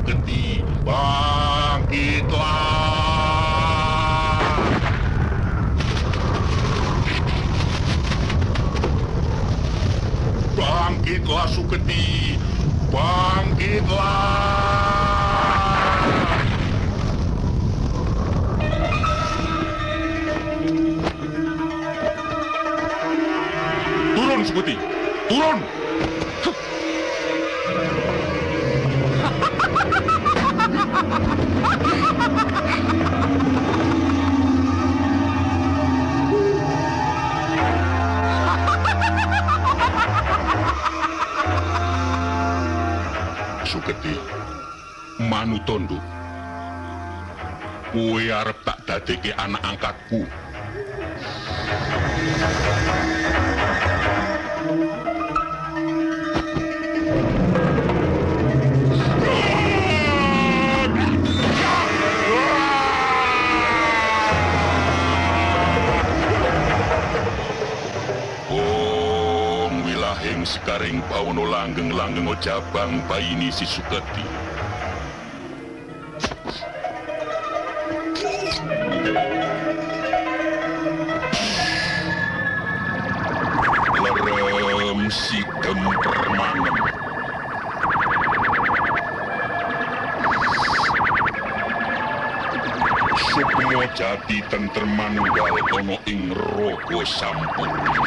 Suketi, bangkitlah! Bangkitlah Suketi, bangkitlah! Turun Suketi, turun! Suketi, manu tondo. Kowe arep tak dadeke anak angkatku. Sekaring pawono langgeng-langgeng ojabang bayini si Suketi. Lerem si permanem. Sukmo jati tentreman wal ono ing rogo sampurna.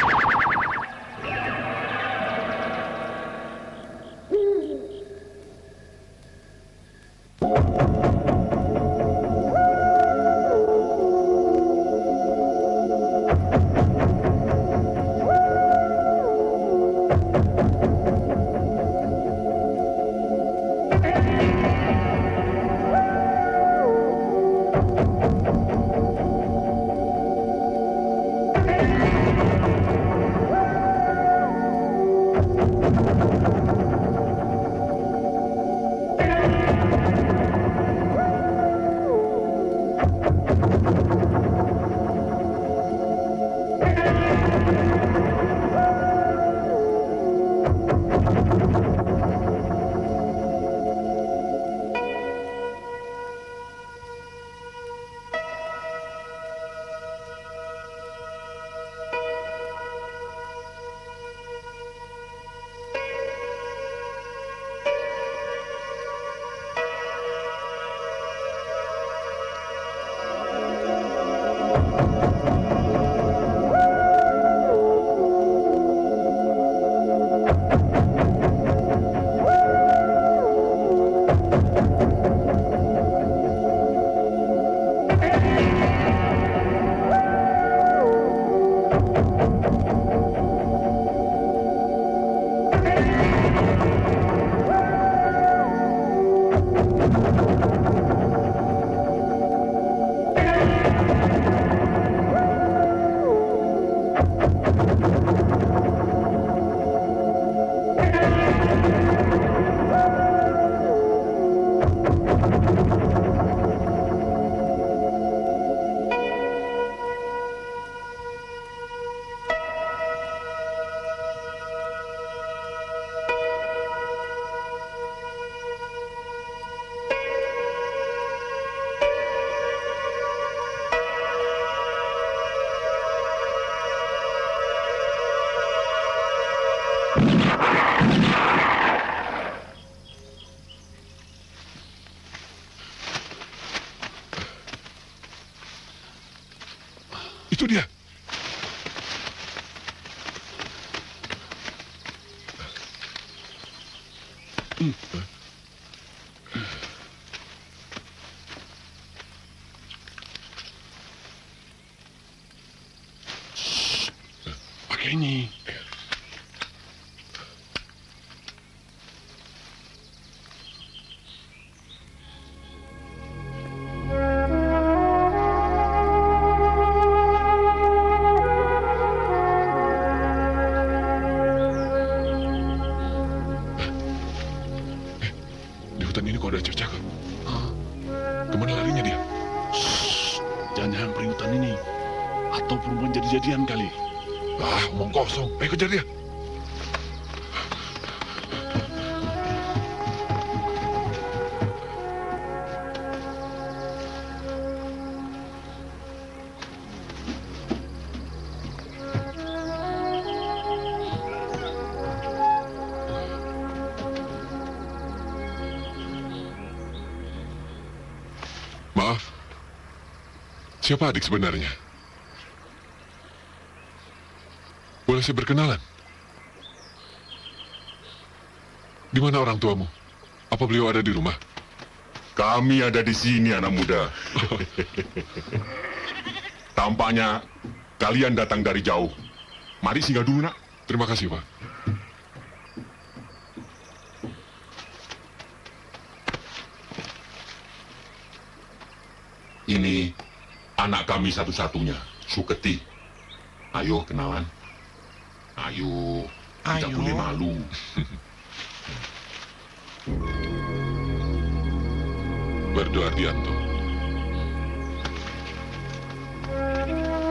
Itu dia. Pakai ini. Jadian kali. Omong kosong. Ayo kejar dia. Maaf, siapa adik sebenarnya? Boleh saya berkenalan? Di mana orang tuamu? Apa beliau ada di rumah? Kami ada di sini, anak muda. Tampaknya kalian datang dari jauh. Mari singgah dulu, nak. Terima kasih, Pak. Ini anak kami satu-satunya, Suketi. Ayo kenalan. Ayo, tidak Ayo. boleh malu. Bardo Ardianto.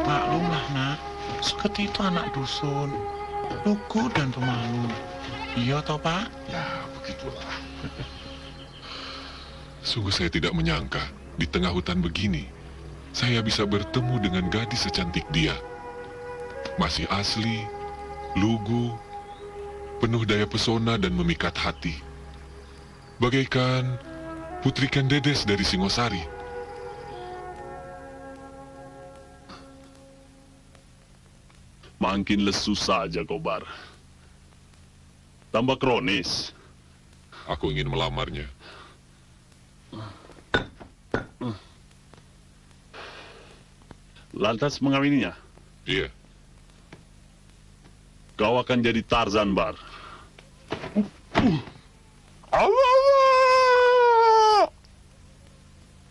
Maklumlah, nak. Suketi itu anak dusun. Lugu dan pemalu. Iya toh, Pak? Ya, begitulah. Sungguh saya tidak menyangka, di tengah hutan begini, saya bisa bertemu dengan gadis secantik dia. Masih asli, lugu, penuh daya pesona dan memikat hati. Bagaikan Putri Kendedes dari Singosari. Makin lesu saja, Kobar. Tambah kronis. Aku ingin melamarnya. Lantas mengawininya, Iya, kau akan jadi Tarzan, Bar.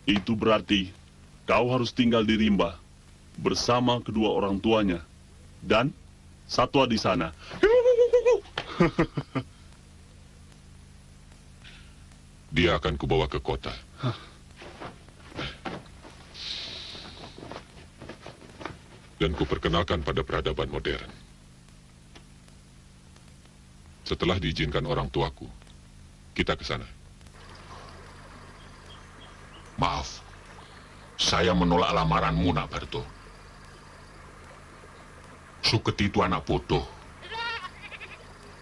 Itu berarti kau harus tinggal di rimba bersama kedua orang tuanya dan satwa di sana. dia akan kubawa ke kota. Dan kuperkenalkan pada peradaban modern. Setelah diizinkan orang tuaku, kita ke sana. Maaf, saya menolak lamaranmu, nak Barto. Suketi itu anak bodoh.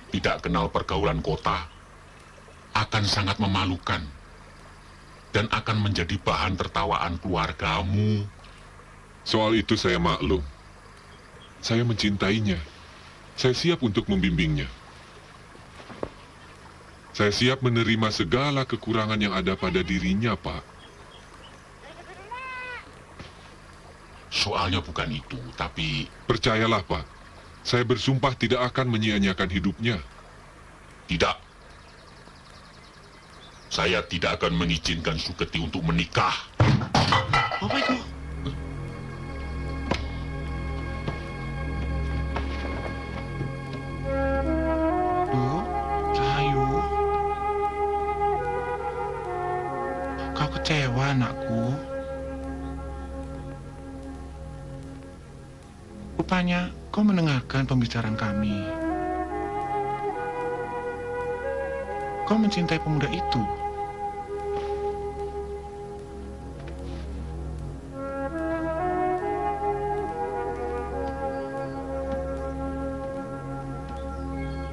Tidak kenal pergaulan kota, akan sangat memalukan. Dan akan menjadi bahan tertawaan keluargamu. Soal itu saya maklum. Saya mencintainya. Saya siap untuk membimbingnya. Saya siap menerima segala kekurangan yang ada pada dirinya, Pak. Soalnya bukan itu, tapi Percayalah, Pak. Saya bersumpah tidak akan menyia-nyiakan hidupnya. tidak. Saya tidak akan mengizinkan Suketi untuk menikah. Apa itu? Duh, Cahayu. Kau kecewa, anakku. Rupanya kau mendengarkan pembicaraan kami. Kau mencintai pemuda itu.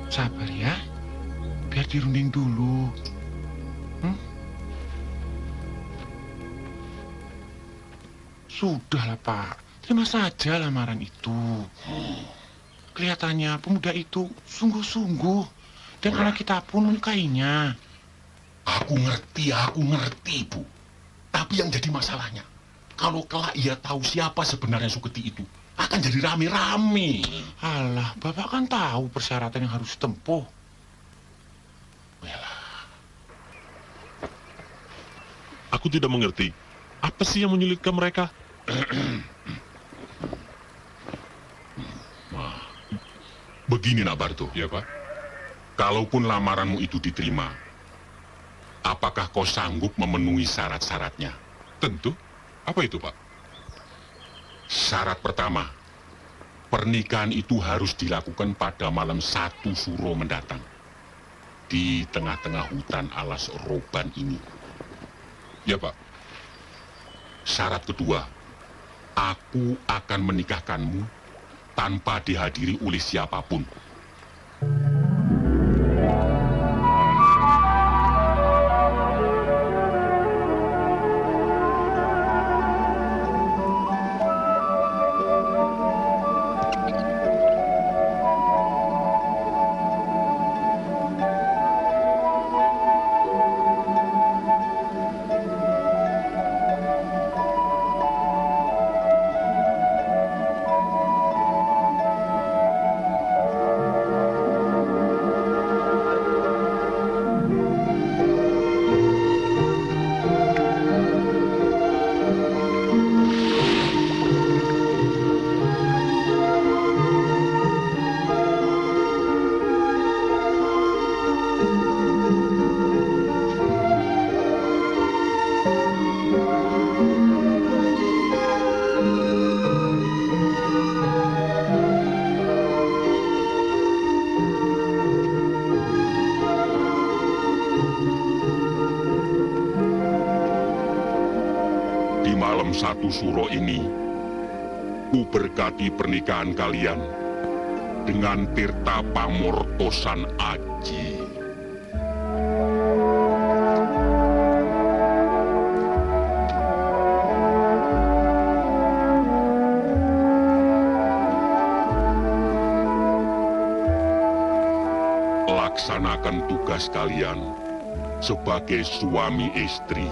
Sabar ya, biar dirunding dulu. Sudahlah, Pak. Terima saja lamaran itu. Kelihatannya pemuda itu sungguh-sungguh. Dan anak kita pun menyukainya. Aku ngerti, Bu. Tapi yang jadi masalahnya, kalau kelak ia tahu siapa sebenarnya Suketi itu, akan jadi rame-rame. Alah, Bapak kan tahu persyaratan yang harus ditempuh. Aku tidak mengerti. Apa sih yang menyulitkan mereka? Begini, nak Barto. Ya, Pak? Kalaupun lamaranmu itu diterima, apakah kau sanggup memenuhi syarat-syaratnya? Tentu. Apa itu, Pak? Syarat pertama, pernikahan itu harus dilakukan pada malam 1 Suro mendatang. Di tengah-tengah hutan alas roban ini. Ya, Pak. Syarat kedua, aku akan menikahkanmu tanpa dihadiri oleh siapapun. dalam satu suro ini, ku berkati pernikahan kalian dengan Tirta Pamortosan Aji. Laksanakan tugas kalian sebagai suami istri.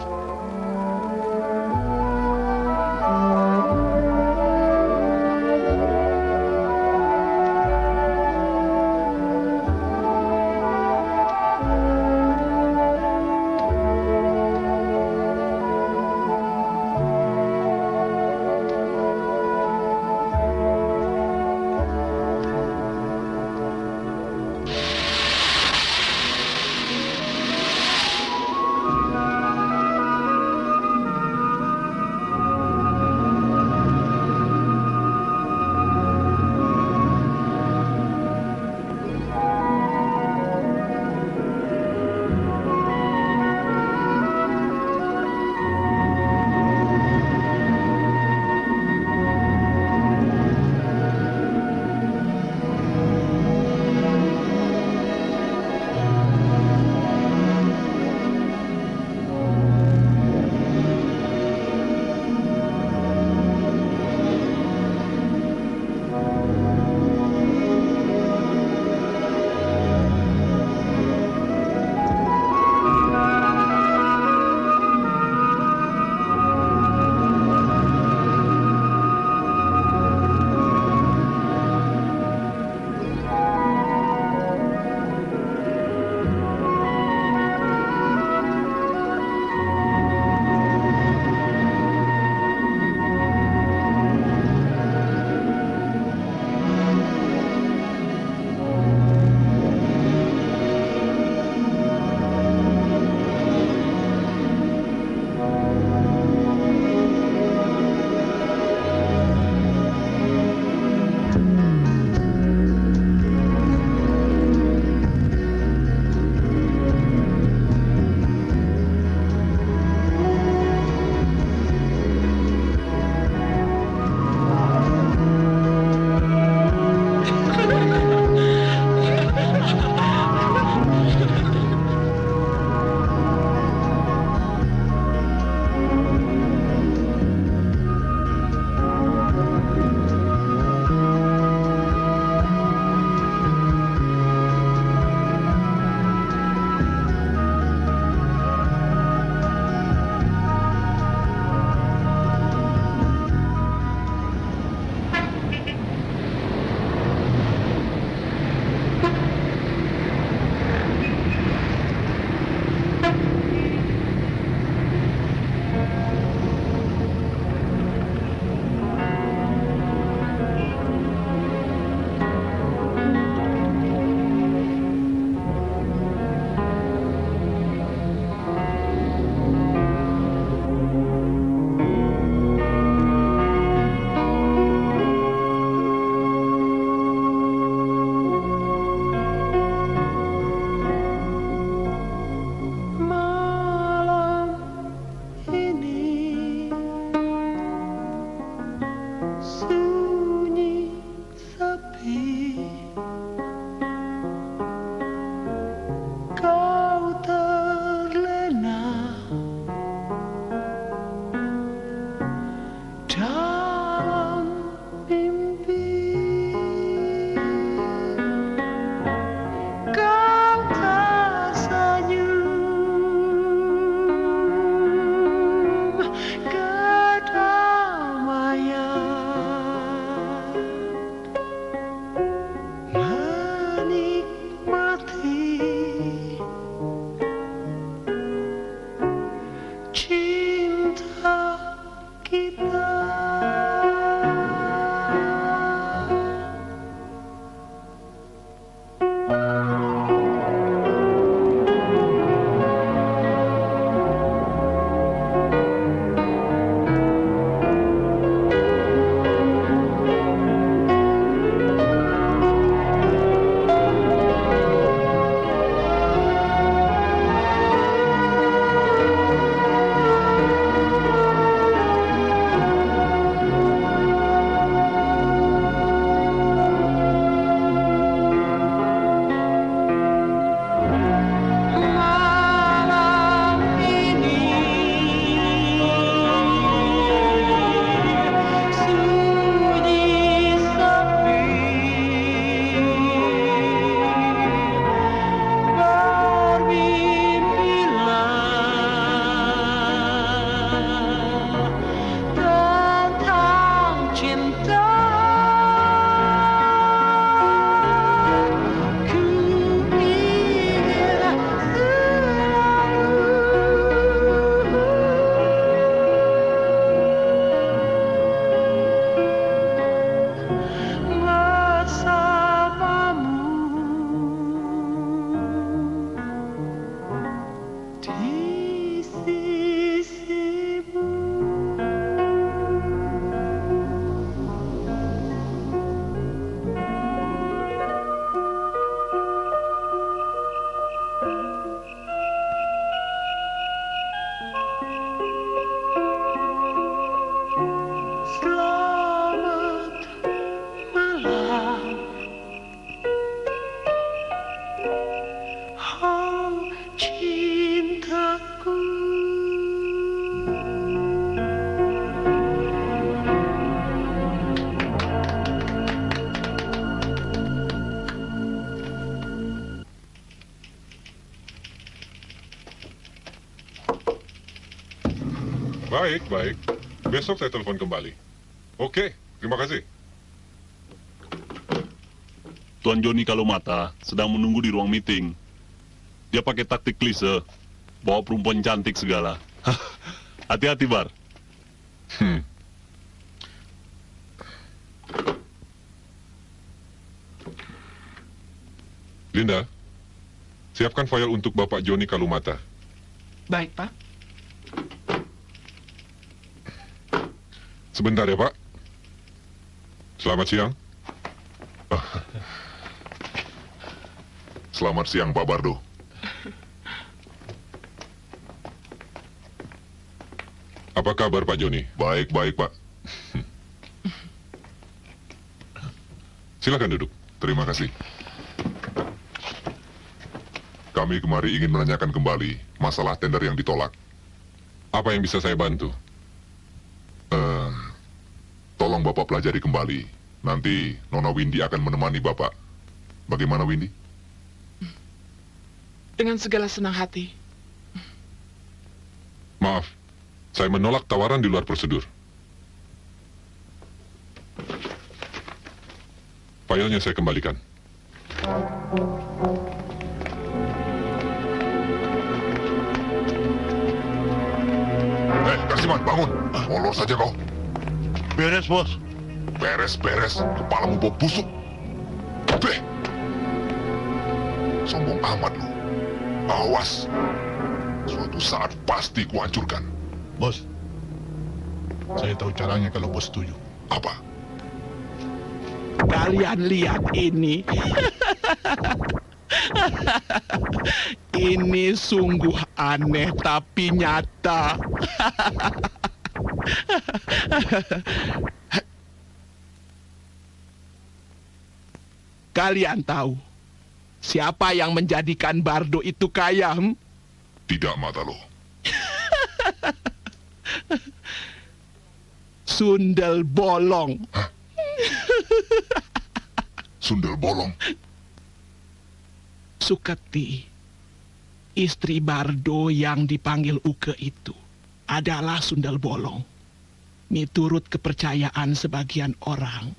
Baik, baik. Besok saya telepon kembali. Oke, terima kasih. Tuan Joni Kalumata sedang menunggu di ruang meeting. Dia pakai taktik klise, bawa perempuan cantik segala. Hati-hati, Bar. Linda, siapkan file untuk Bapak Joni Kalumata. Baik, Pak. Sebentar ya, Pak. Selamat siang. Selamat siang, Pak Bardo. Apa kabar, Pak Joni? Baik-baik, Pak. Silakan duduk. Terima kasih. Kami kemari ingin menanyakan kembali masalah tender yang ditolak. Apa yang bisa saya bantu? Tolong Bapak pelajari kembali. Nanti Nona Windy akan menemani Bapak. Bagaimana, Windy? Dengan segala senang hati. Maaf, saya menolak tawaran di luar prosedur. Filenya saya kembalikan. Kasiman, bangun. Molor saja kau. Beres, Bos. Beres-beres, kepalamu bau busuk. Beh! Sombong amat lu. Awas. Suatu saat pasti kuhancurkan. Bos, saya tahu caranya kalau bos setuju. Apa? Kalian lihat ini. Ini sungguh aneh tapi nyata. Kalian tahu siapa yang menjadikan Bardo itu kaya? Tidak, Matalo. Sundel bolong. Hah? Sundel bolong? Suketi, istri Bardo yang dipanggil Uke itu adalah sundel bolong. Miturut kepercayaan sebagian orang,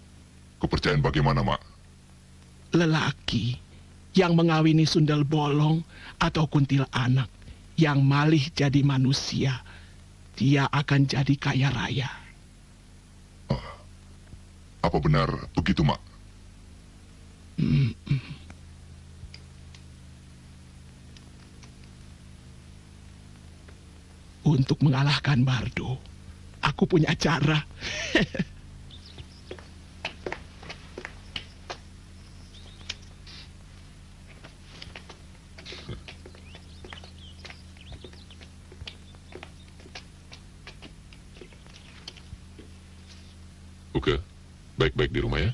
Kepercayaan bagaimana, Mak? lelaki yang mengawini sundel bolong atau kuntil anak yang malih jadi manusia, dia akan jadi kaya raya. Apa benar begitu, Mak? Untuk mengalahkan Bardo, aku punya cara. Oke, baik-baik di rumah ya.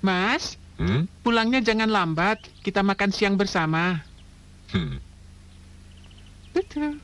Mas, Hmm? pulangnya jangan lambat. Kita makan siang bersama. Hmm. Betul.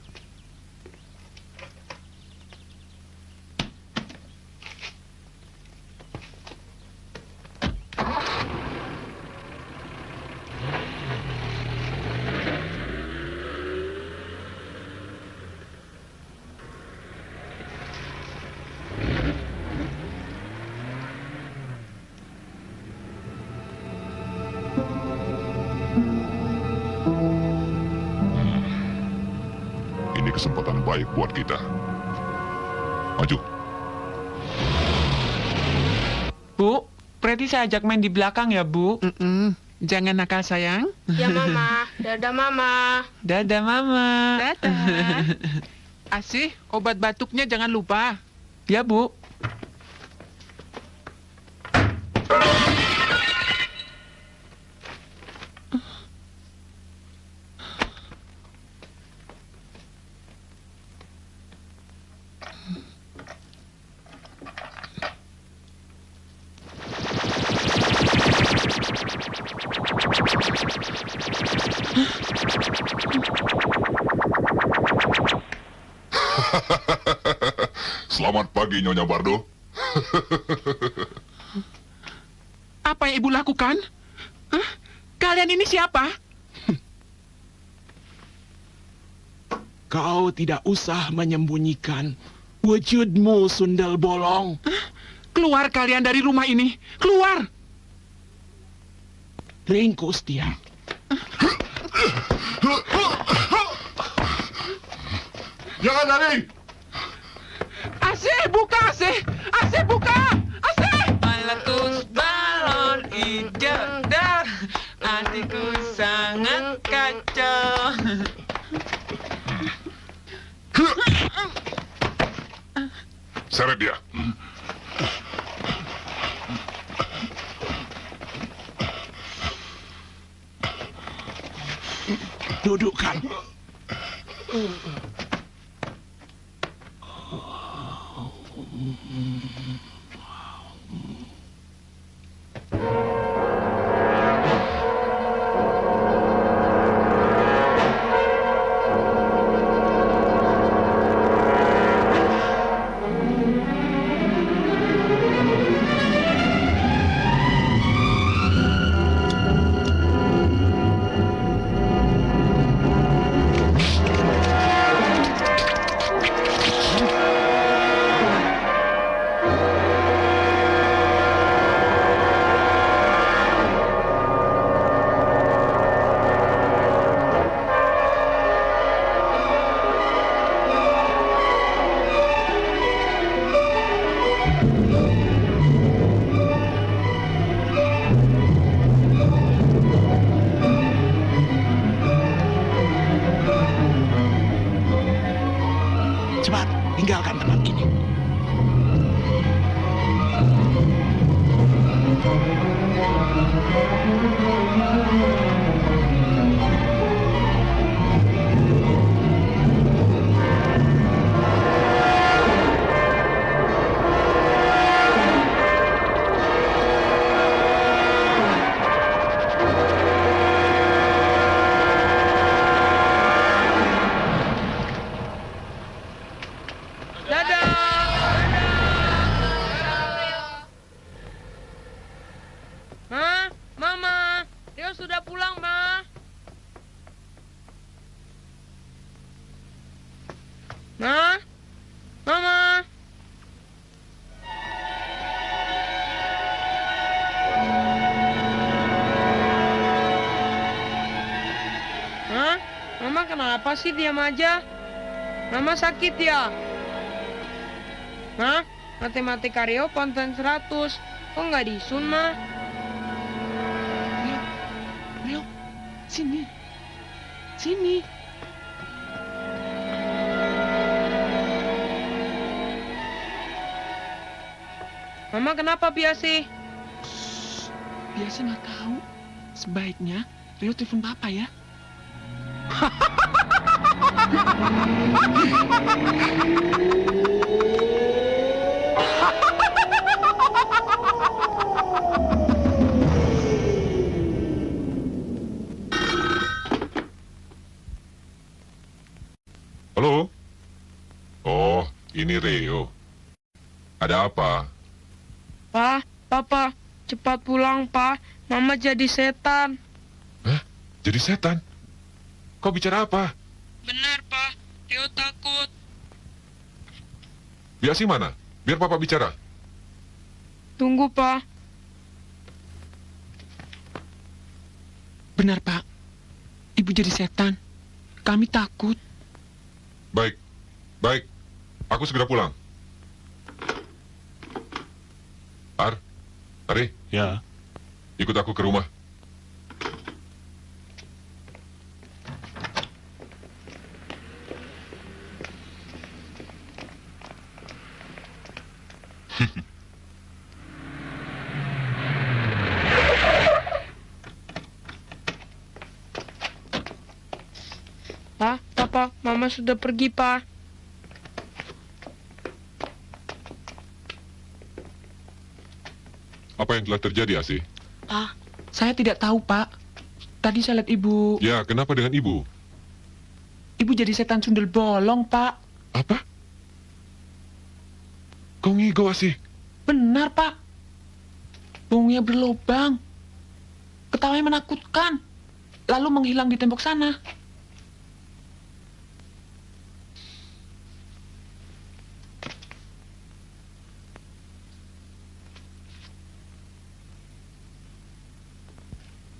Ini kesempatan baik buat kita. Maju. Bu, Freddy saya ajak main di belakang ya, Bu. Jangan nakal, sayang. Ya, Mama. Dadah, Mama. Dadah, Mama. Dadah. Asih, obat batuknya jangan lupa. Ya, Bu. Selamat pagi, Nyonya Bardo. Apa yang ibu lakukan? Hah? Kalian ini siapa? Kau tidak usah menyembunyikan wujudmu, Sundel Bolong. Keluar kalian dari rumah ini. Keluar! Ringkus dia. Jangan lari! AC, buka AC! AC, buka! AC! Meletus balon hijau dah, hatiku sangat kacau. Seret dia. Dudukkan. Cepat, tinggalkan tempat ini. Ma, Mama, Rio sudah pulang, Ma. Ma, Mama. Hah? Mama kenapa sih diam aja? Mama sakit ya? Hah? Matematika Rio konten 100. Kok nggak disun, Ma? Rio, sini. Sini. Mama kenapa Biasi? Biasa nggak tahu. Sebaiknya Rio telepon papa ya. Halo? Oh, ini Rio. Ada apa? Pa, Papa, cepat pulang, Pa. Mama jadi setan. Hah? Jadi setan? Kau bicara apa? Benar, Pa. Rio takut. Biasi mana? Biar papa bicara. Tunggu, Pa. Benar, Pak. Ibu jadi setan. Kami takut. Baik, baik. Aku segera pulang. Ari, Ya, ikut aku ke rumah. Pa, Papa, Mama sudah pergi, Pa. Apa yang telah terjadi, Asi? Pak, saya tidak tahu, Pak. Tadi saya lihat ibu. Ya, kenapa dengan ibu? Ibu jadi setan sundel bolong, Pak. Apa? Kau ngigo, Asi? Benar, Pak. Bungnya berlobang. Ketawanya menakutkan. Lalu menghilang di tembok sana.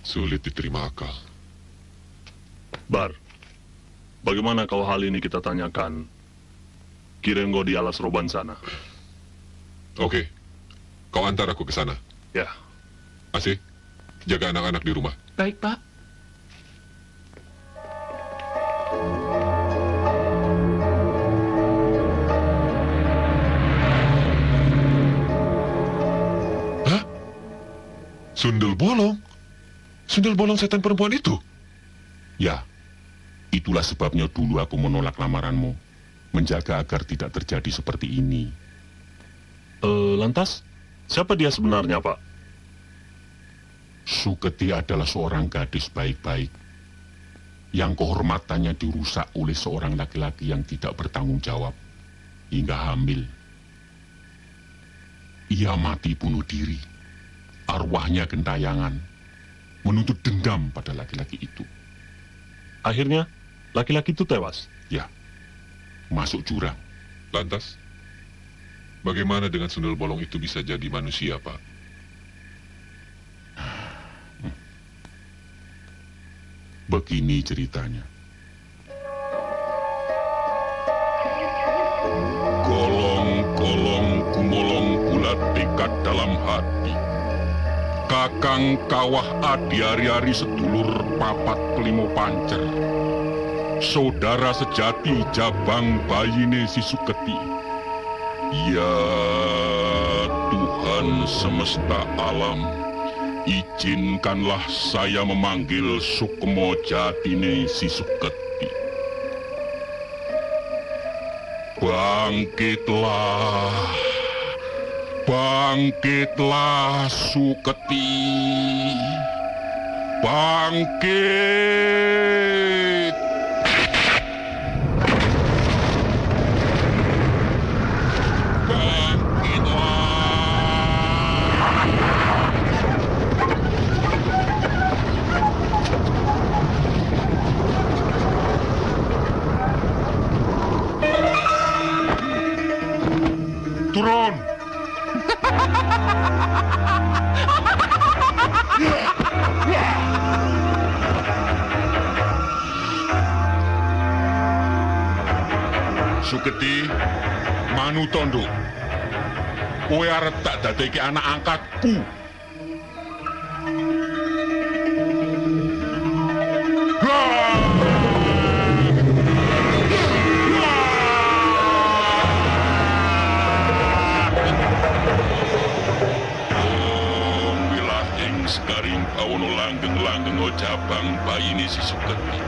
Sulit diterima akal. Bar, bagaimana kalau hal ini kita tanyakan Kirenggo di alas roban sana? Oke, kau antar aku ke sana. Ya. Asih, jaga anak-anak di rumah. Baik, Pak. Hah? Sundel bolong? Sundel bolong setan perempuan itu? Ya, itulah sebabnya dulu aku menolak lamaranmu. Menjaga agar tidak terjadi seperti ini. Lantas, siapa dia sebenarnya, Pak? Suketi adalah seorang gadis baik-baik yang kehormatannya dirusak oleh seorang laki-laki yang tidak bertanggung jawab hingga hamil. Ia mati bunuh diri. Arwahnya gentayangan, menuntut dendam pada laki-laki itu. Akhirnya, laki-laki itu tewas. Ya, masuk jurang. Lantas, bagaimana dengan sundel bolong itu bisa jadi manusia, Pak? Begini ceritanya. Golong-golong gumolong bulat dekat dalam hati. Kakang kawah adi hari-hari sedulur papat pelimo pancer. Saudara sejati jabang bayine si Suketi. Ya Tuhan semesta alam, izinkanlah saya memanggil Sukmo jatine si Suketi. Bangkitlah, bangkitlah Suketi, bangkit. Turun! Suketi, Manu Tondo, kowe arep tak dadeke anak angkatku. Sekaring pawono langgeng-langgeng jabang bayine si Suketi.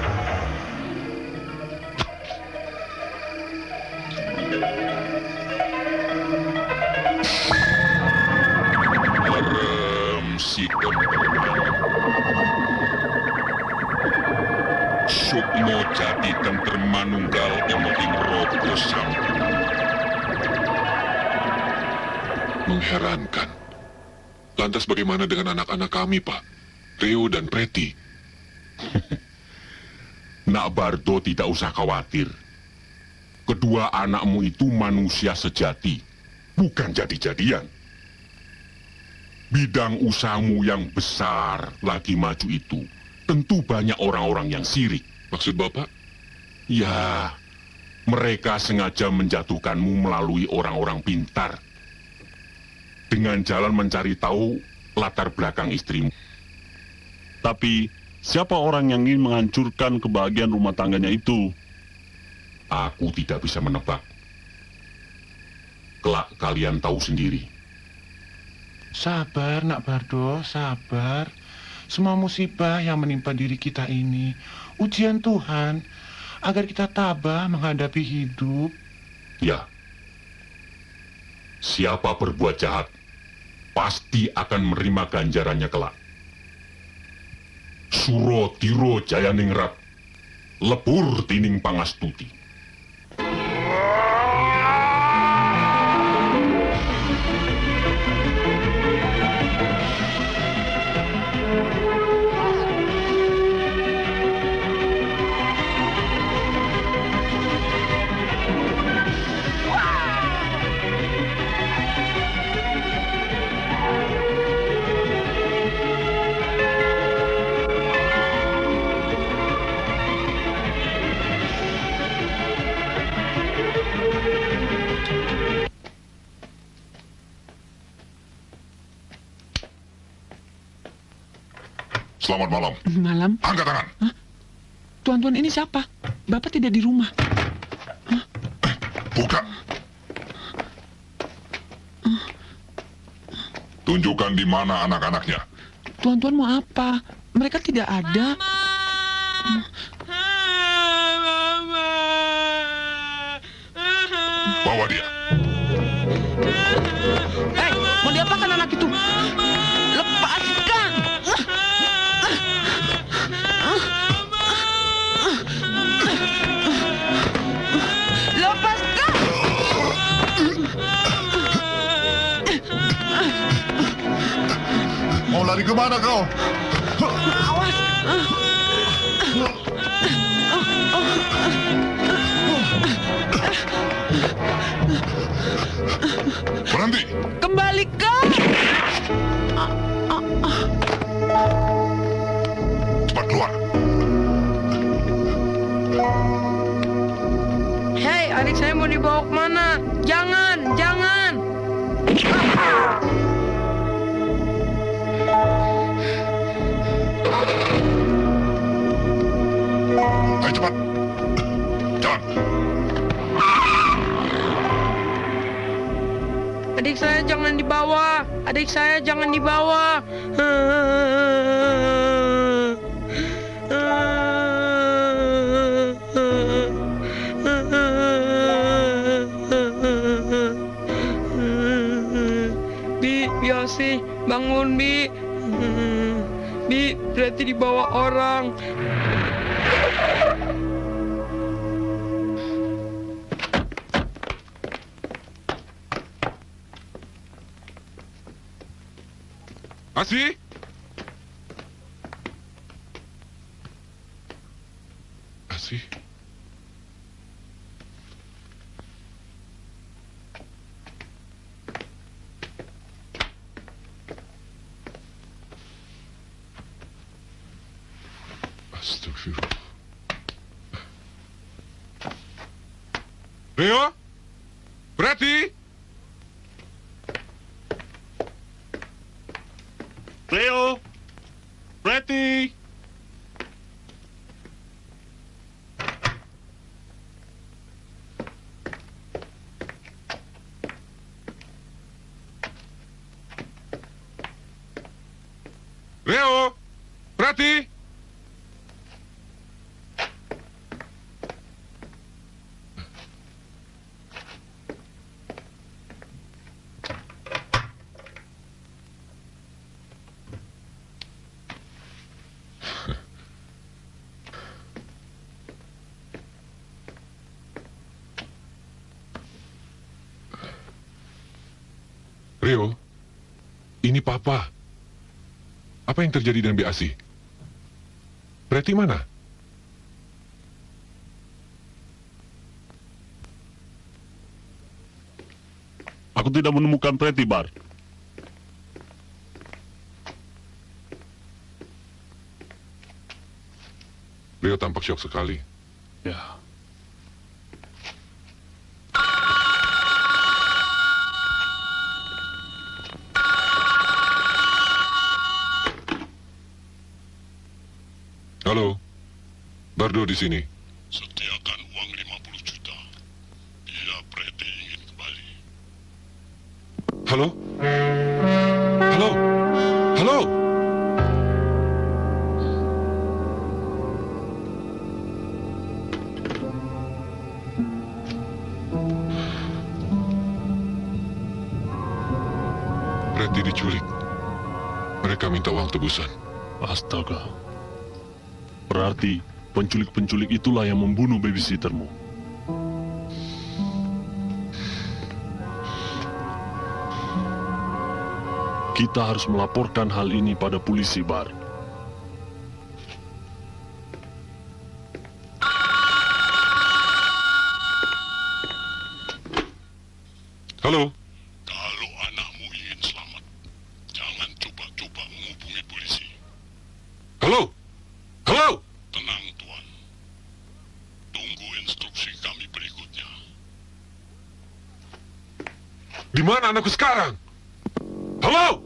Rem si kempeman. Sukmo jati tentrem manunggal ono ing raga sampun. Mengherankan. Lantas bagaimana dengan anak-anak kami, Pak? Rio dan Preti. Nak Bardo tidak usah khawatir. Kedua anakmu itu manusia sejati, bukan jadi-jadian. Bidang usahamu yang besar lagi maju itu, tentu banyak orang-orang yang sirik. Maksud Bapak? Ya, mereka sengaja menjatuhkanmu melalui orang-orang pintar. Dengan jalan mencari tahu latar belakang istrimu. Tapi, siapa orang yang ingin menghancurkan kebahagiaan rumah tangganya itu? Aku tidak bisa menebak. Kelak kalian tahu sendiri. Sabar, Nak Bardo, sabar. Semua musibah yang menimpa diri kita ini ujian Tuhan agar kita tabah menghadapi hidup. Ya. Siapa berbuat jahat pasti akan menerima ganjarannya kelak. Suro tiro jayaningrat, lebur tining pangastuti. Selamat malam. Malam. Angkat tangan. Tuan-tuan ini siapa? Bapak tidak di rumah. Buka. Tunjukkan di mana anak-anaknya. Tuan-tuan mau apa? Mereka tidak ada. Bawa dia. Mau diapakan anak itu? Lepaskan! Lepaskan! Mau lari kemana kau? Awas! Berhenti. Kembalikan! Cepat keluar. Hei, adik saya mau dibawa kemana? Jangan, jangan! Ayo cepat. Jalan. Adik saya jangan dibawa. Adik saya jangan dibawa. Bi, Yosi, bangun Bi. Bi, berarti dibawa orang. Asih. Asih. Astagfirullah. Leo? Berarti? Leo, Pretty. Leo? Berarti? Rio, ini Papa. Apa yang terjadi dengan BAC? Pretty mana? Aku tidak menemukan Pretty, Bar. Rio tampak syok sekali. Ya. Halo, Bardo di sini. Sediakan uang 50 juta. Dia Pretty ingin kembali. Halo? Halo? Halo? Pretty diculik. Mereka minta uang tebusan. Astaga. Berarti penculik-penculik itulah yang membunuh babysittermu. Kita harus melaporkan hal ini pada polisi, Bar. Halo? Kalau anakmu ingin selamat, jangan coba-coba menghubungi polisi. Halo? Halo? Tenang, Tuan. Tunggu instruksi kami berikutnya. Di mana anakku sekarang? Halo?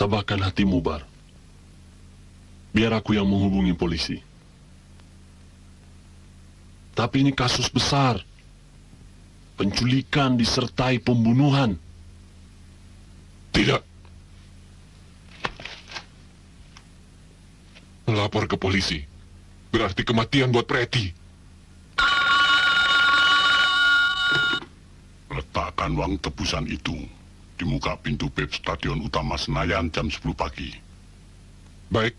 tabahkan hatimu, Bar. Biar aku yang menghubungi polisi. Tapi ini kasus besar. Penculikan disertai pembunuhan. Tidak. Melapor ke polisi berarti kematian buat Preti. Letakkan uang tebusan itu di muka pintu PEP Stadion Utama Senayan jam 10 pagi. Baik,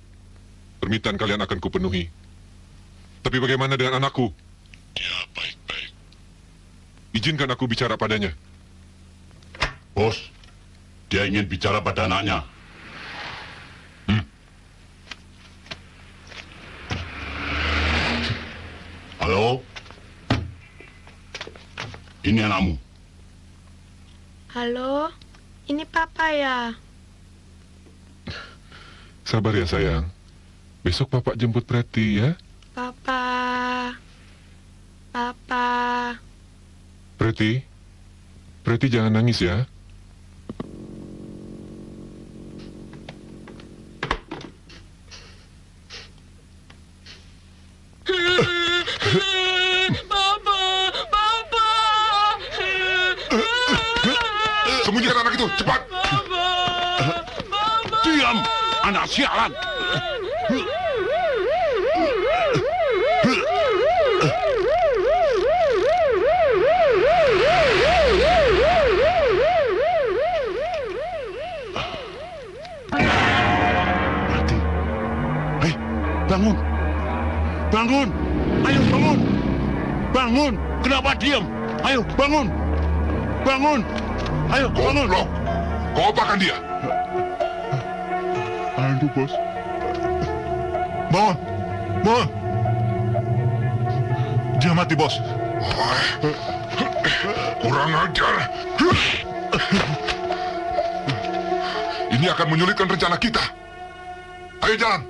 permintaan kalian akan kupenuhi. Tapi bagaimana dengan anakku? Dia baik-baik. Izinkan aku bicara padanya. Bos, dia ingin bicara pada anaknya. Halo? Ini anakmu. Halo, ini Papa ya? Sabar ya sayang. Besok Papa jemput Preti ya. Papa. Papa. Preti. Preti jangan nangis ya. Sembunyikan anak itu, cepat! Diam, anak sialan! Mati. Hei, bangun! Bangun! Ayo bangun! Bangun! Kenapa diam? Ayo bangun! Bangun! Ayo bangun! Goblok! Kau apakan dia? Aduh, bos. Bangun! Bangun! Dia mati, bos. Kurang ajar. Ini akan menyulitkan rencana kita. Ayo jalan.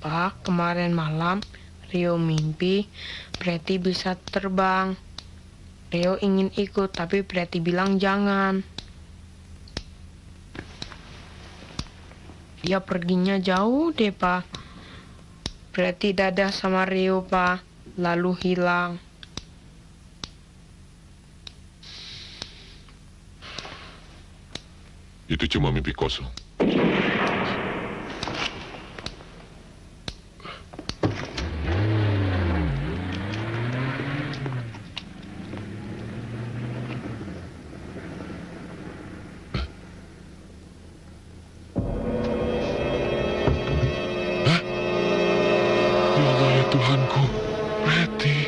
Pak, kemarin malam Rio mimpi Preti bisa terbang. Rio ingin ikut, tapi Preti bilang jangan. Dia perginya jauh deh, Pak. Preti dadah sama Rio, Pak. Lalu hilang. Itu cuma mimpi kosong. Tuhanku, Preti.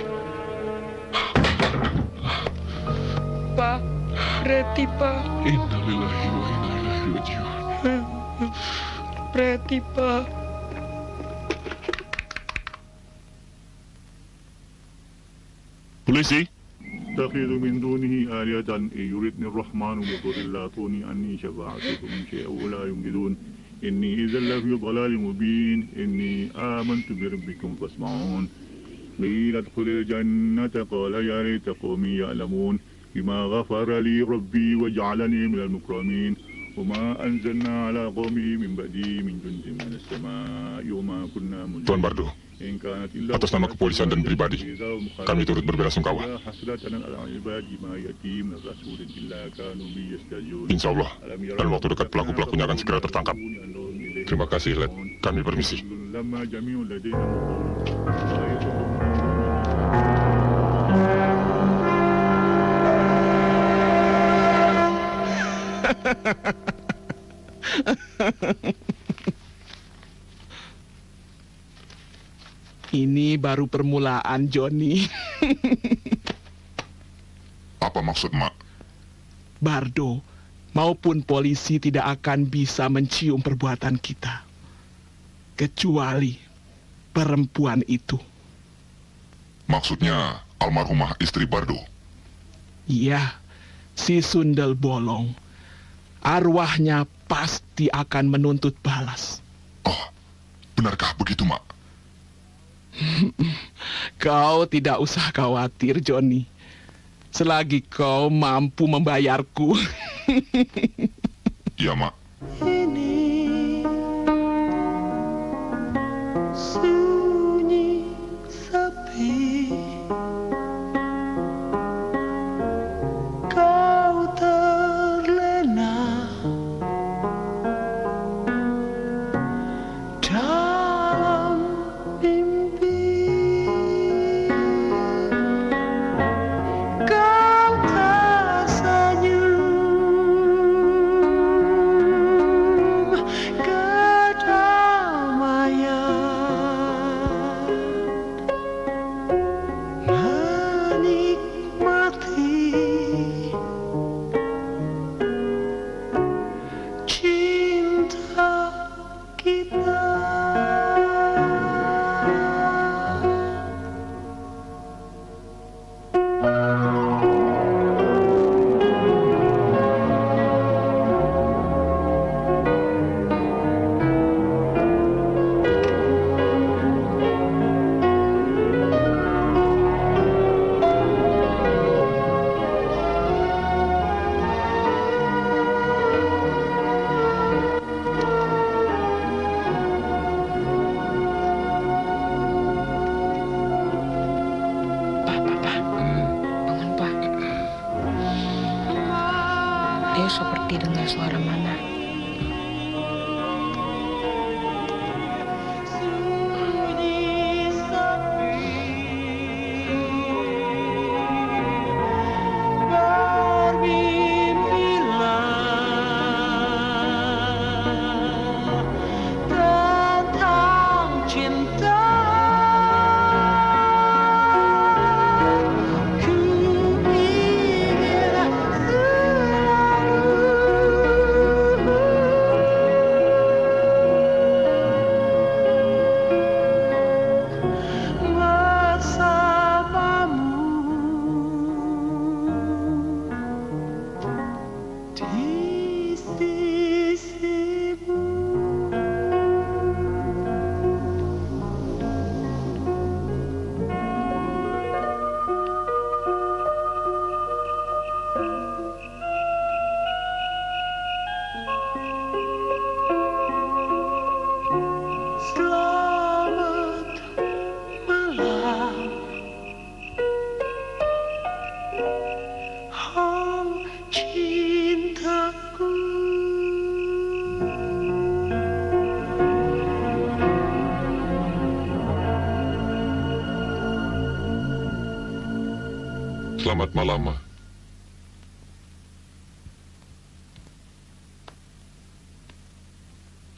Pak, Preti, Pak. Innalillahi wa inna ilaihi raji'un. Preti, Pak. Polisi? أتخذ من دونه آلهة إن يردني الرحمن بضر لا تغني عني شفاعتهم شيئا ولا ينقذون إني إذا لفي ضلال مبين إني آمنت بربكم فاسمعون قيل ادخل الجنة قال يا ليت قومي يعلمون بما غفر لي ربي وجعلني من المكرمين وما أنزلنا على قومه من بعدي من جند من السماء وما كنا منزلين. Tuan Bardo, atas nama kepolisian dan pribadi, kami turut berbelasungkawa. Insya Allah, dalam waktu dekat pelaku-pelakunya akan segera tertangkap. Terima kasih, Led. Kami permisi. Ini baru permulaan, Johnny. Apa maksud Mak? Bardo maupun polisi tidak akan bisa mencium perbuatan kita. Kecuali perempuan itu. Maksudnya almarhumah istri Bardo. Iya, si sundel bolong. Arwahnya pasti akan menuntut balas. Oh, benarkah begitu, Mak? Kau tidak usah khawatir, Johnny. Selagi kau mampu membayarku. Iya, Mak. Sunyi sepi, kau terlena dalam mimpi, kau tersenyum kedamaian, menikmati cinta kita. Bangun, Pak. Dia seperti dengar suara Mama. Sunyi sepi, bermimpilah tentang cinta. Ku ingin selalu bersamamu di sisimu. Selamat malam, oh cintaku. Selamat malam, Ma.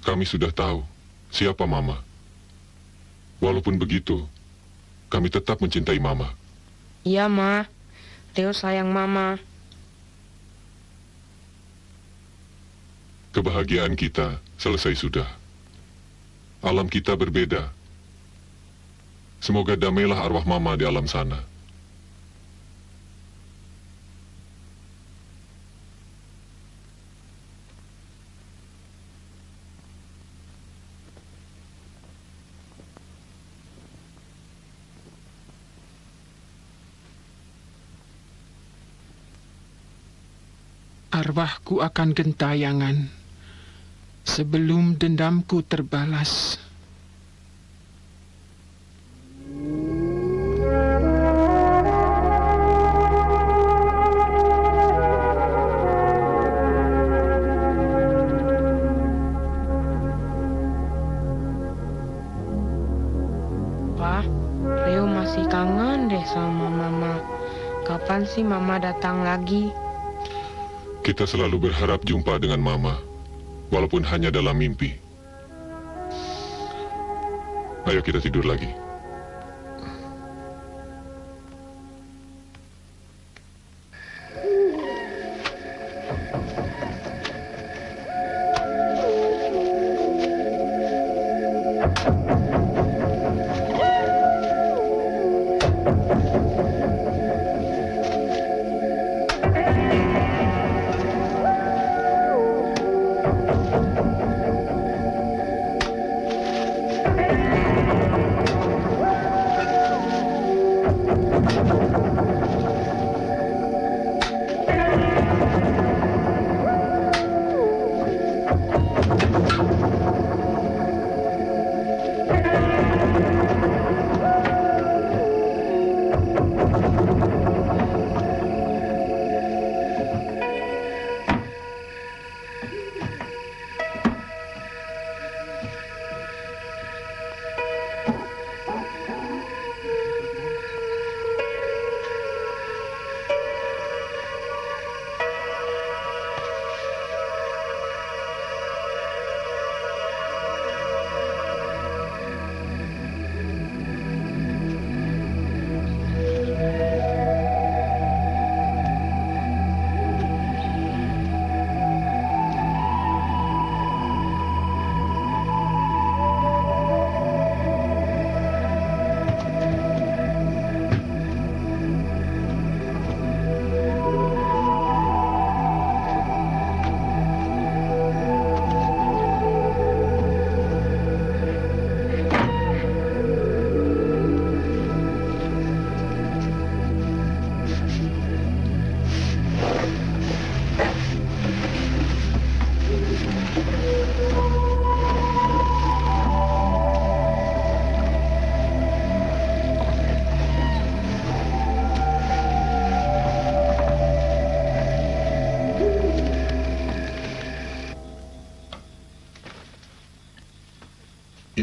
Kami sudah tahu siapa Mama. Walaupun begitu, kami tetap mencintai Mama. Iya, Ma. Rio sayang Mama. Kebahagiaan kita selesai sudah. Alam kita berbeda. Semoga damailah arwah Mama di alam sana. Arwahku akan gentayangan sebelum dendamku terbalas. Pak, Rio masih kangen deh sama Mama. Kapan sih Mama datang lagi? Kita selalu berharap jumpa dengan Mama, walaupun hanya dalam mimpi. Ayo kita tidur lagi.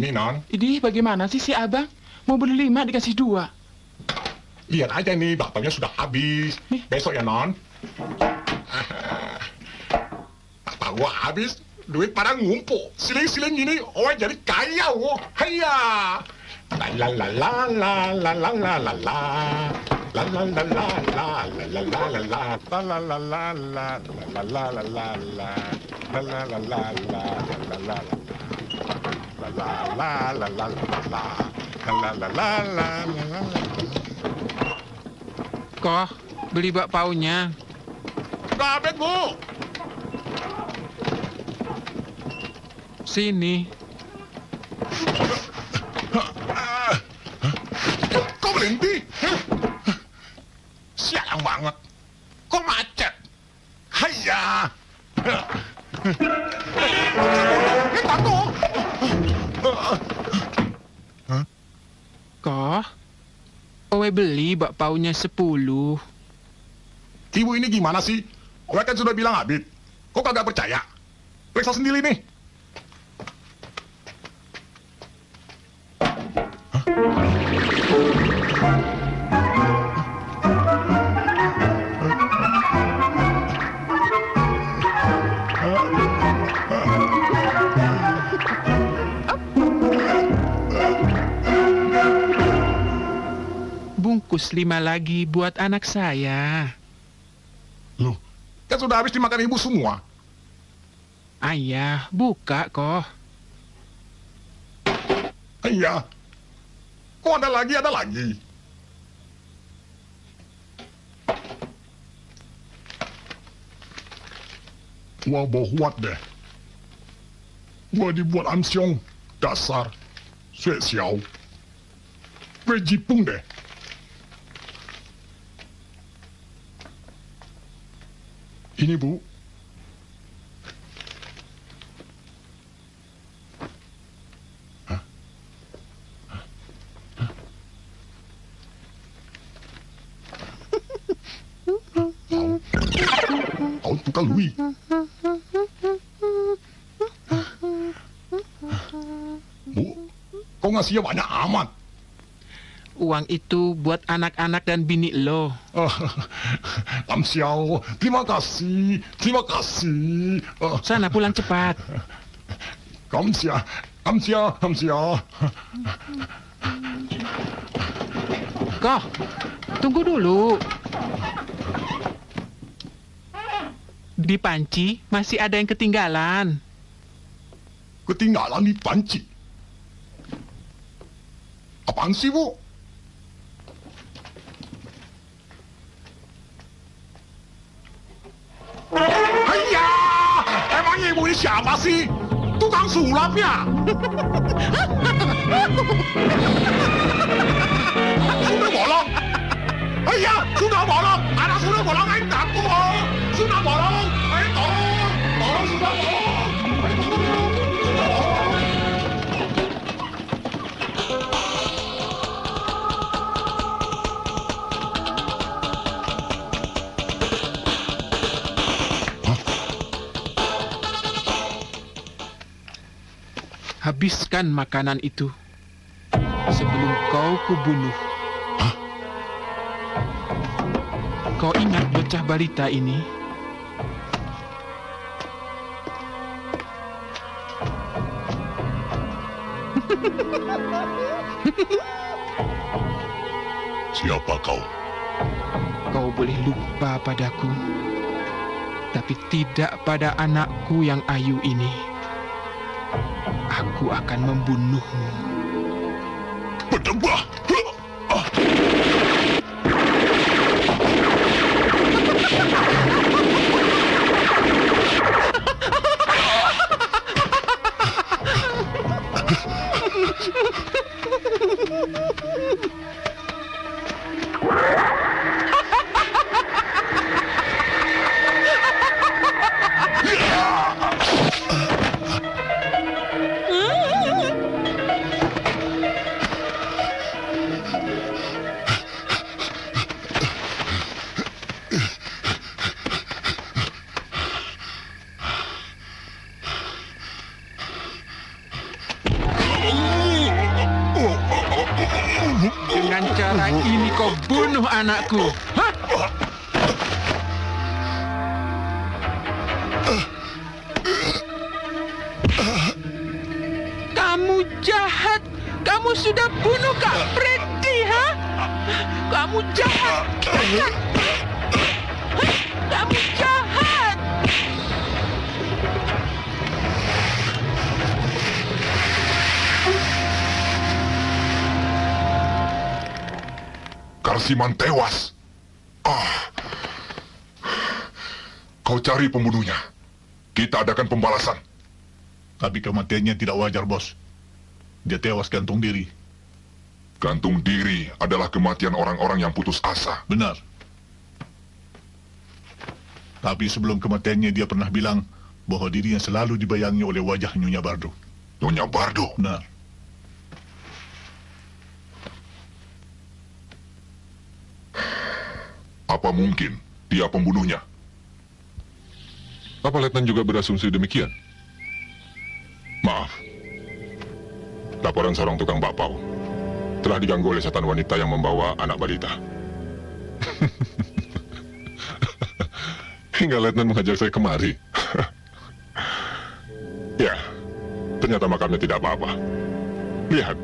Ini, Non. Idih, bagaimana sih si abang? Mau beli 5 dikasih 2. Lihat aja nih, bakpanya sudah habis. Besok ya, Non. Bakpao gua habis, duit pada ngumpul. Siling-siling gini, orang jadi kaya, oh. Haiya. La la la la la la la la la la. La la la la la la la la la la. La la la la la la la la la la. La la la la la la la la. La la la la la la la. La la la la la la. Koh, beli bakpaunya. Sudah habis, Bu. Sini. Kok berhenti? Siang banget. Kok macet? Hayya. Tangguh. Koh, owe beli bakpaunya 10. Ibu ini gimana sih? Owe kan sudah bilang habis. Kok kagak percaya? Periksa sendiri nih. Bungkus 5 lagi buat anak saya. Loh, kan sudah habis dimakan ibu semua. Ayah, buka Koh. Iya. Kok ada lagi, ada lagi. Wah, bohwat deh. Gua dibuat amsyong. Dasar. Sue xiao. Gue jipung deh. Ini, Bu. Tahu tukang Lui. Bu, kok ngasihnya banyak amat? Uang itu buat anak-anak dan bini lo. Lam Xiao, terima kasih, terima kasih. Sana pulang cepat. Kamsia, kamsia, kamsia. Koh, tunggu dulu. Di panci masih ada yang ketinggalan. Ketinggalan di panci. Apaan sih, Bu? Hayya! Emang ibu ini siapa sih? Tukang sulap ya? Sudah bolong! Hayya! Sudah bolong! Anak sudah bolong, ayo takut! Sudah bolong! Ayo tolong! Tolong sudah bolong! Ayo tolong! Sudah bolong! Habiskan makanan itu sebelum kau kubunuh. Hah? Kau ingat bocah balita ini? Siapa kau? Kau boleh lupa padaku, tapi tidak pada anakku yang ayu ini. Aku akan membunuhmu. Berdebah! bunuh anakku? Hah? Kamu jahat. Kamu sudah bunuh Kak Freddy, ha? Kamu jahat. Jahat. Hah? Kamu jahat. Karsiman tewas. Kau cari pembunuhnya. Kita adakan pembalasan. Tapi kematiannya tidak wajar, bos. Dia tewas gantung diri. Gantung diri adalah kematian orang-orang yang putus asa. Benar. Tapi sebelum kematiannya dia pernah bilang bahwa dirinya selalu dibayangi oleh wajah Nyonya Bardo. Nyonya Bardo? Benar. Apa mungkin dia pembunuhnya? Apa Letnan juga berasumsi demikian? Maaf. Laporan seorang tukang bakpao telah diganggu oleh setan wanita yang membawa anak balita. Hingga Letnan mengajak saya kemari. Ya, ternyata makamnya tidak apa-apa. Lihat.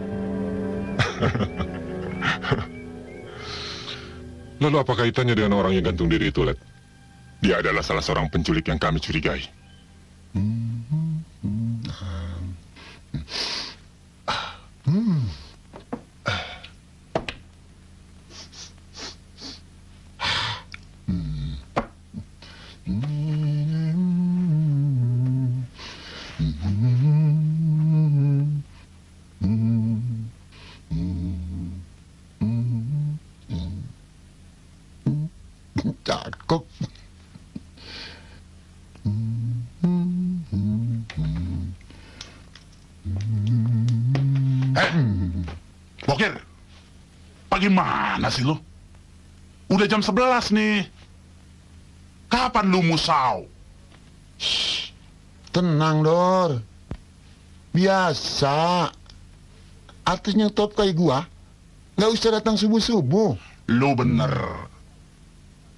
Lalu apa kaitannya dengan orang yang gantung diri itu, Let? Dia adalah salah seorang penculik yang kami curigai. Cakep. Bokir, bagaimana sih lu? Udah jam 11 nih. Kapan lu musau? Tenang, Dor. Biasa. Artisnya top kayak gua, nggak usah datang subuh-subuh. Lu bener.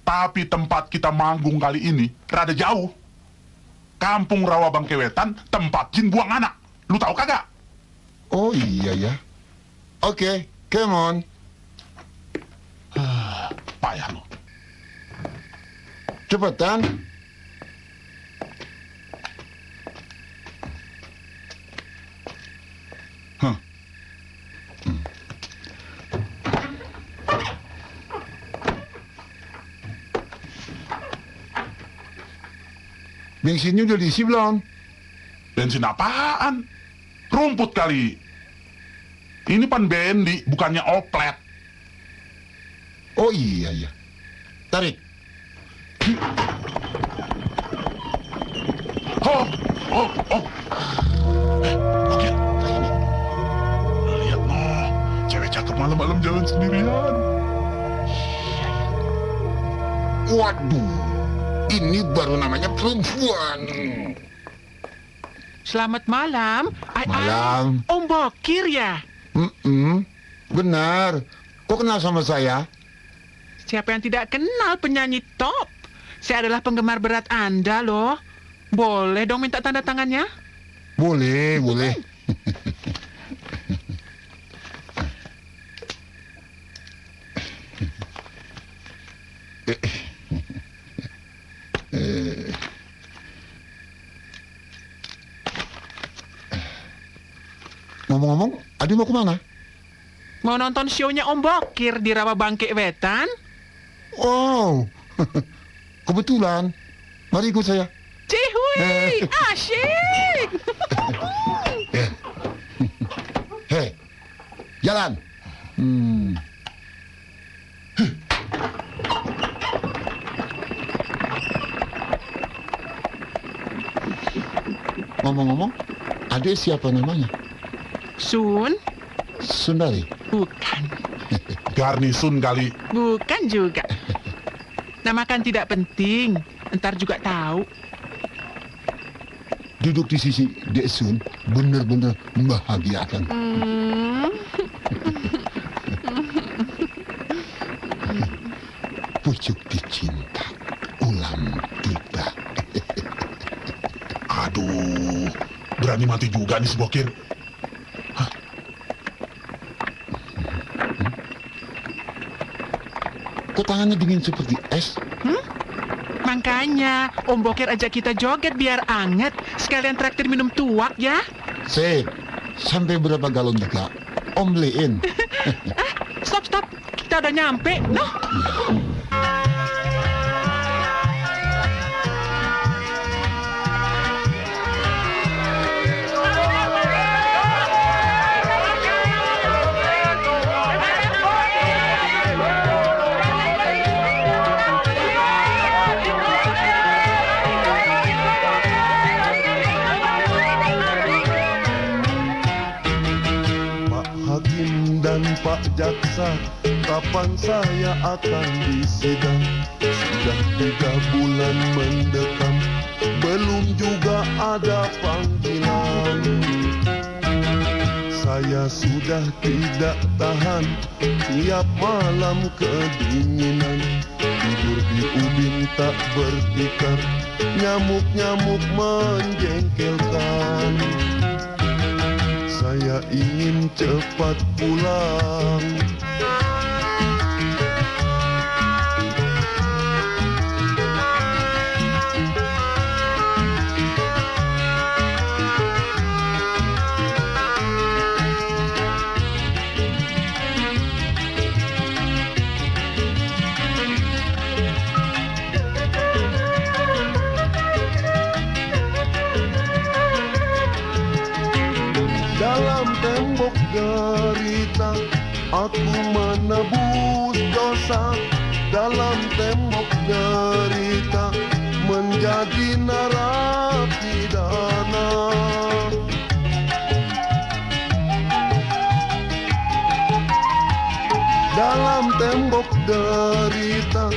Tapi tempat kita manggung kali ini rada jauh. Kampung Rawa Bangkewetan, tempat jin buang anak. Lu tahu kagak? Oh iya ya. Oke, come on. Payah lu. Cepetan. Bensinnya udah diisi belum? Bensin apaan? Rumput kali. Ini pan bendi, bukannya oplet. Oh iya ya. Tarik. Oh. Oke. Lihat noh, cewek cakep malam-malam jalan sendirian. Waduh, ini baru namanya perempuan. Selamat malam. Malam. Om Bokir ya? Benar. Kok kenal sama saya? Siapa yang tidak kenal penyanyi top? Saya adalah penggemar berat Anda loh. Boleh dong minta tanda tangannya? Boleh, boleh. Ngomong-ngomong, Adi mau kemana? Mau nonton show-nya Om Bokir di Rawa Bangkewetan? Wow, kebetulan. Mari ikut saya. Cihui, asyik. Hei, jalan. Ngomong-ngomong, adik siapa namanya? Sun? Sundari? Bukan. Garnisun kali. Bukan juga. Nama kan tidak penting. Ntar juga tahu. Duduk di sisi Dek Sun benar-benar membahagiakan. Berani mati juga nih si Bokir. Kok tangannya dingin seperti es? Makanya, Om Bokir ajak kita joget biar anget. Sekalian traktir minum tuak ya. Sip, sampai berapa galon juga? Om beliin. Stop. Kita udah nyampe. Noh. Pak Jaksa, kapan saya akan disidang? Sudah 3 bulan mendekam, belum juga ada panggilan. Saya sudah tidak tahan, tiap malam kedinginan. Tidur di ubin tak bertikar, nyamuk-nyamuk menjengkelkan. Saya ingin cepat pulang. Dalam tembok derita, aku menebus dosa. Dalam tembok derita, menjadi narapidana. Dalam tembok derita,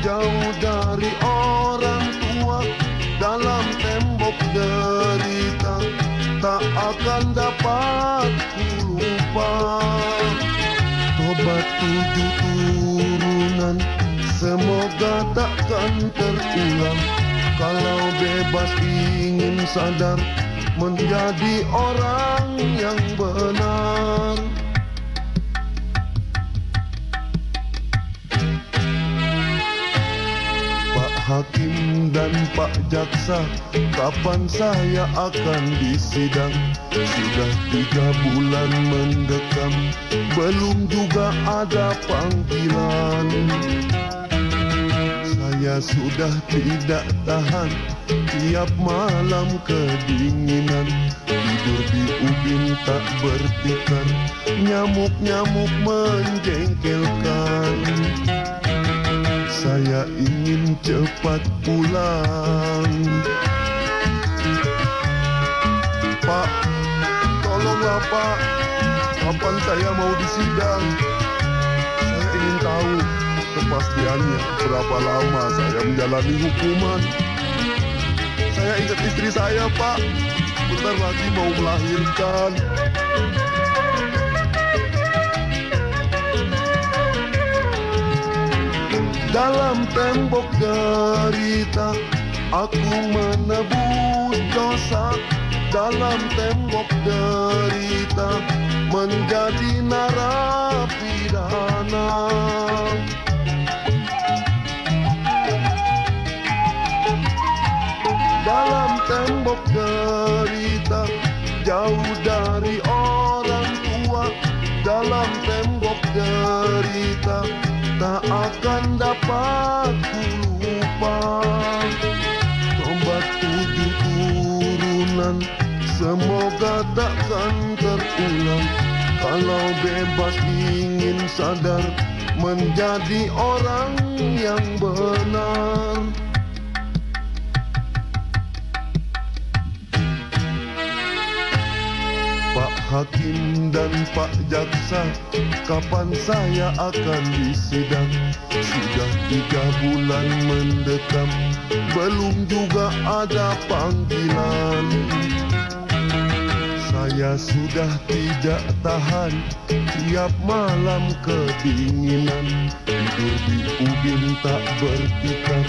jauh dari orang tua. Dalam tembok derita, tak akan dapat ku lupa. Tobat 7 turunan, semoga takkan terulang. Kalau bebas ingin sadar, menjadi orang yang benar. Hakim dan Pak Jaksa, kapan saya akan disidang? Sudah 3 bulan mendekam, belum juga ada panggilan. Saya sudah tidak tahan, tiap malam kedinginan. Tidur di ubin tak bertikar, nyamuk-nyamuk menjengkelkan. Saya ingin cepat pulang. Pak, tolonglah Pak, kapan saya mau disidang? Saya ingin tahu kepastiannya berapa lama saya menjalani hukuman. Saya ingat istri saya Pak, bentar lagi mau melahirkan. Dalam tembok derita, aku menebus dosa. Dalam tembok derita, menjadi narapidana. Dalam tembok derita, jauh dari orang tua. Dalam tembok derita, tak akan dapat ku lupa. Tobat 7 turunan, semoga takkan terulang. Kalau bebas ingin sadar, menjadi orang yang benar. Pak Hakim dan Pak Jaksa, kapan saya akan disidang? Sudah 3 bulan mendekam, belum juga ada panggilan. Saya sudah tidak tahan, tiap malam kedinginan. Tidur di ubin tak bertikar,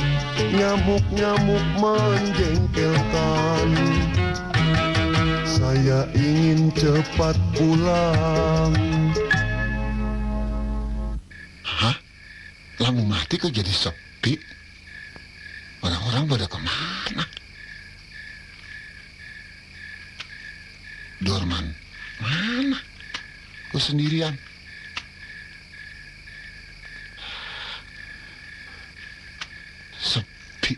nyamuk-nyamuk menjengkelkan. saya ingin cepat pulang. Hah? Lampu mati kok jadi sepi? Orang-orang pada kemana? Dorman, mana? Kok sendirian? Sepi.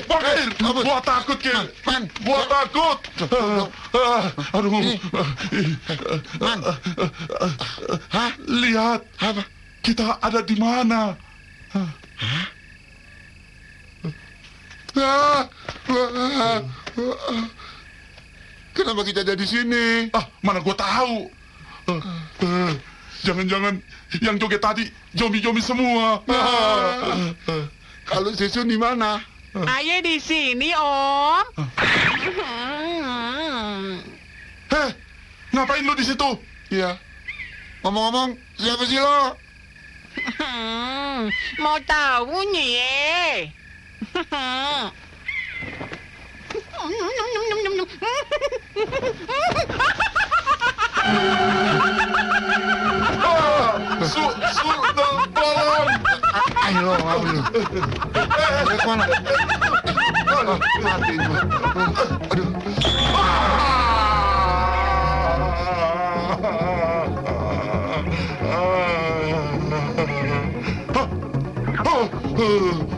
Bokir! Gua takut, Kir! Gua takut! Aduh. Man. Hah? Lihat. Apa? Kita ada di mana? Kenapa kita ada di sini? Mana gua tahu. Jangan-jangan yang joget tadi zombie-zombie semua. Kalau Sesun di mana? Ayah di sini, Om. Heh, ngapain lu di situ? Iya. Ngomong-ngomong, siapa sih lo? Mau tahu nih? Tolong! Ayo, ayo. Kemana? Mati gua. Aduh.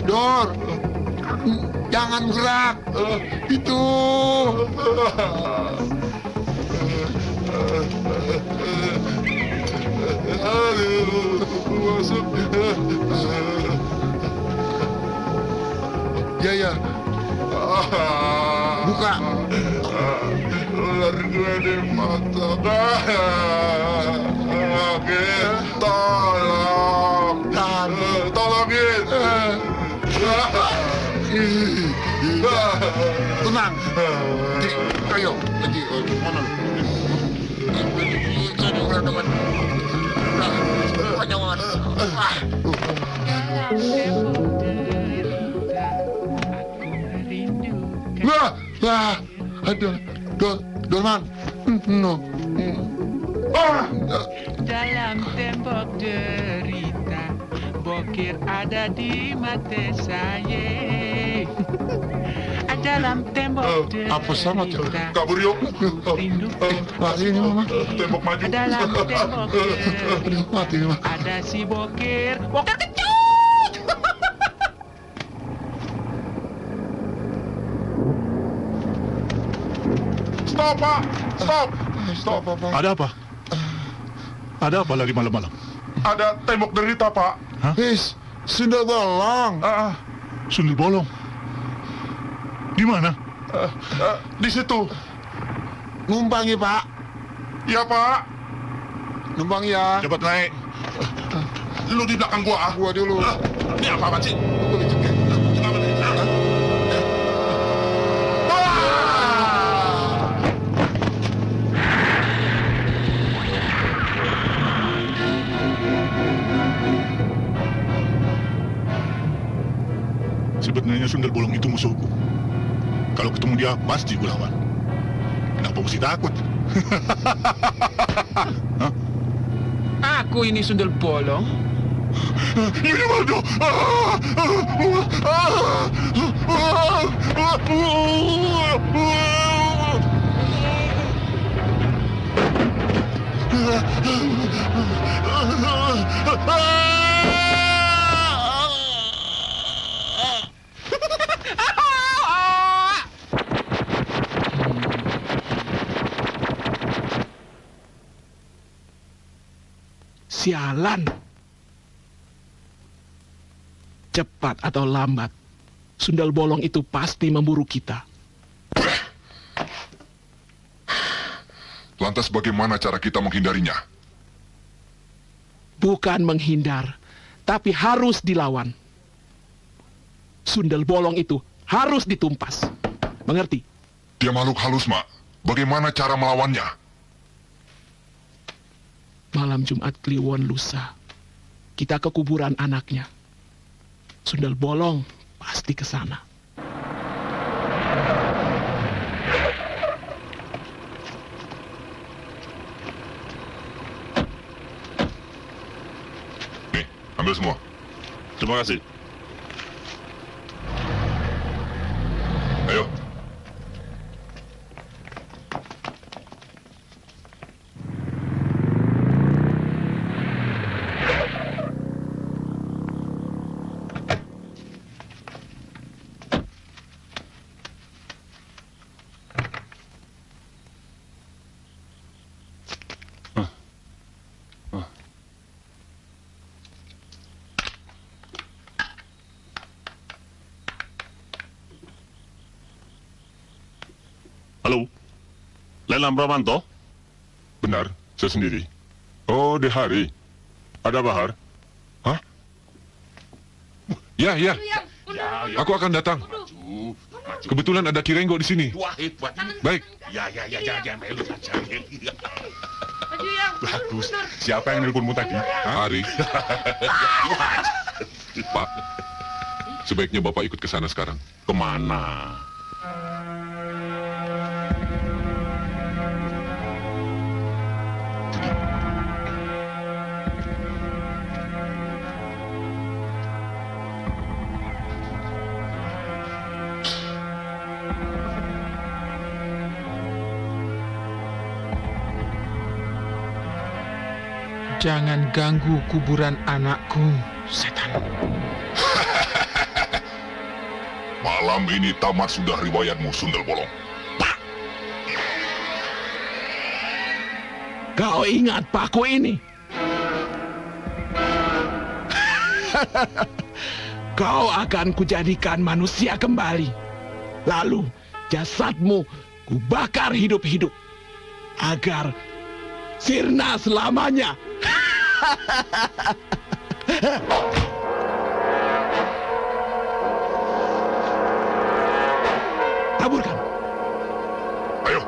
Dor, jangan gerak. Itu. Masuk. Ya. Buka. Ular gue di mata. Tolong. Tolongin. Tenang. Ayo, lagi mana? Aduh, Dorman. No. Dalam tembok derita, Bokir ada di mata saya. Dalam tembok derita, apa sama kabur yuk. Lari ini mama. Tembok maju. Dalam tembok Aduh, mati mama. ada si Bokir. Bokir kecut! Stop, Pak! Stop! Stop, Pak. Ada apa? Ada apa lagi malam-malam? Ada tembok derita, Pak. His, sundel bolong. Sundel bolong? Di mana? Di situ. Numpang ya, Pak. Iya, Pak. Numpang ya. Cepat naik. Lu di belakang gua. Gua dulu. Ini apa sih? Gua dicekek. Kenapa nih? Sebenarnya sundel bolong itu musuhku. Kalau ketemu dia, pasti gue lawan. Kenapa mesti takut? Aku ini sundel bolong. Ini waduh. Sialan. Cepat atau lambat, sundel bolong itu pasti memburu kita. Lantas bagaimana cara kita menghindarinya? Bukan menghindar, tapi harus dilawan. Sundel bolong itu harus ditumpas. Mengerti? Dia makhluk halus, Mak. Bagaimana cara melawannya? Malam Jumat Kliwon lusa, kita ke kuburan anaknya. Sundel bolong pasti ke sana. Ambil semua. Terima kasih. Ayo. Halo, Lelang Pramanto? Benar, saya sendiri. Oh, Dehari. Ada Bahar? Hah? Ya, ya. Aku akan datang. Kebetulan ada Kirenggo di sini. Wah, hebat. Baik. Ya, jangan melu saja. Maju yang. Bagus. Siapa yang nelponmu tadi? Hari. Pak, sebaiknya Bapak ikut ke sana sekarang. Kemana? Jangan ganggu kuburan anakku, setan. Malam ini tamat sudah riwayatmu, Sundel Bolong. Kau ingat paku ini? Kau akan kujadikan manusia kembali. Lalu jasadmu kubakar hidup-hidup. Agar sirna selamanya. Taburkan. Ayo.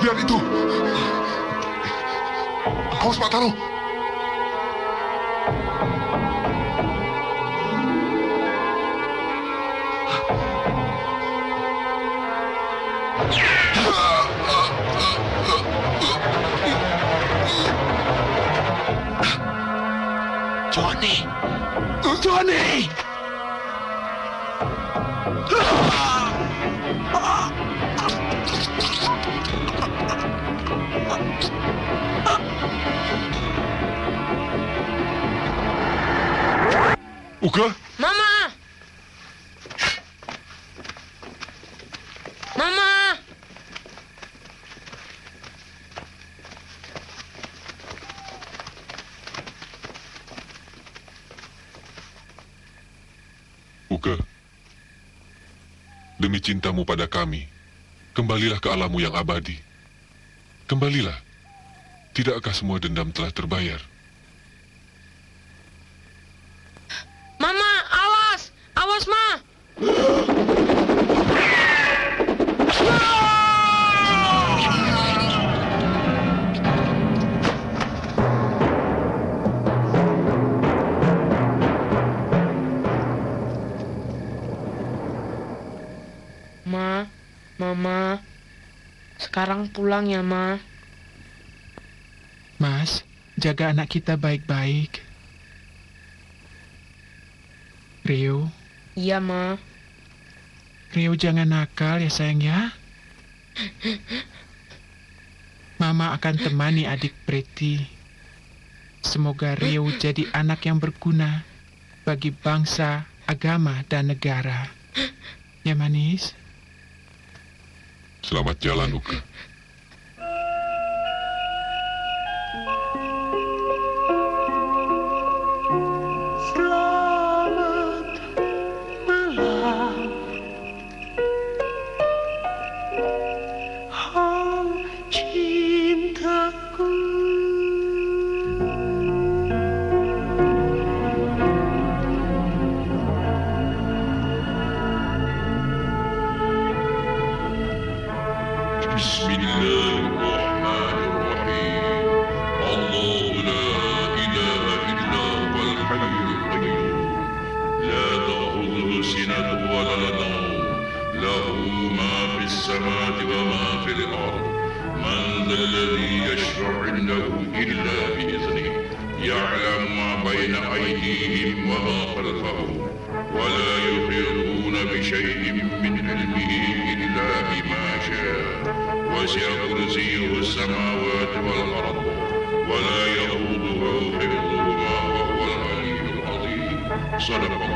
Lihat itu. Awas Pak Taro. Johnny! Johnny! Uka? Mama! Mama! Uka, demi cintamu pada kami, kembalilah ke alammu yang abadi. Kembalilah. Tidakkah semua dendam telah terbayar? Mama, awas! Awas, Ma! Ma, Mama, sekarang pulang ya, Ma. Mas, jaga anak kita baik-baik. Rio, Iya, Ma. Rio jangan nakal ya sayang ya. Mama akan temani adik Preti. Semoga Rio jadi anak yang berguna bagi bangsa, agama, dan negara. Ya, manis? Selamat jalan, Uka. Sadaqallah.